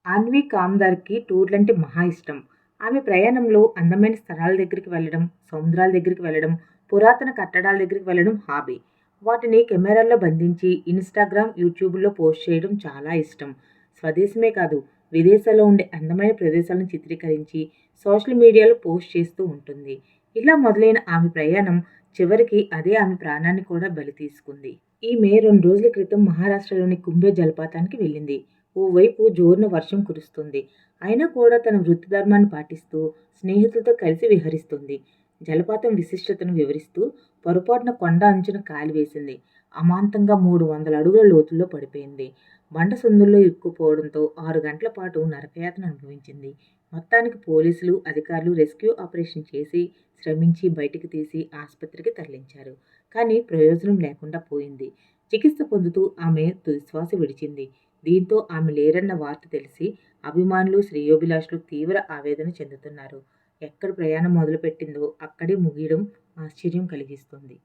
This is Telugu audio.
అన్వి కామ్దార్‌కి టూర్‌లంటే మహా ఇష్టం. ఆమె ప్రయాణంలో అందమైన స్థలాల దగ్గరికి వెళ్ళడం, సముద్రాల దగ్గరికి వెళ్ళడం, పురాతన కట్టడాల దగ్గరికి వెళ్ళడం హాబీ. వాటిని కెమెరాల్లో బంధించి ఇన్‌స్టాగ్రామ్, యూట్యూబ్‌లో పోస్ట్ చేయడం చాలా ఇష్టం. స్వదేశమే కాదు, విదేశాల్లో ఉండే అందమైన ప్రదేశాలను చిత్రీకరించి సోషల్ మీడియాలో పోస్ట్ చేస్తూ ఉంటుంది. ఇలా మొదలైన ఆమె ప్రయాణం చివరికి అదే ఆమె ప్రాణాన్ని కూడా బలి తీసుకుంది. ఈమె 2 రోజుల క్రితం మహారాష్ట్రలోని కుంభే జలపాతానికి వెళ్ళింది. ఓవైపు జోరున వర్షం కురుస్తుంది. అయినా కూడా తన వృత్తి ధర్మాన్ని పాటిస్తూ స్నేహితులతో కలిసి విహరిస్తుంది. జలపాతం విశిష్టతను వివరిస్తూ పొరపాటున కొండ అంచున కాలు వేసింది. అమాంతంగా 300 అడుగుల లోతుల్లో పడిపోయింది. బండ సందుల్లో ఇరుక్కుపోవడంతో 6 గంటల పాటు నరకయాతన అనుభవించింది. మొత్తానికి పోలీసులు, అధికారులు రెస్క్యూ ఆపరేషన్ చేసి శ్రమించి బయటికి తీసి ఆసుపత్రికి తరలించారు. కానీ ప్రయోజనం లేకుండా పోయింది. చికిత్స పొందుతూ ఆమె తుదిశ్వాస విడిచింది. దీంతో ఆమె లేరన్న వార్త తెలిసి అభిమానులు, శ్రేయోభిలాషులు తీవ్ర ఆవేదన చెందుతున్నారు. ఎక్కడ ప్రయాణం మొదలుపెట్టిందో అక్కడే ముగియడం ఆశ్చర్యం కలిగిస్తుంది.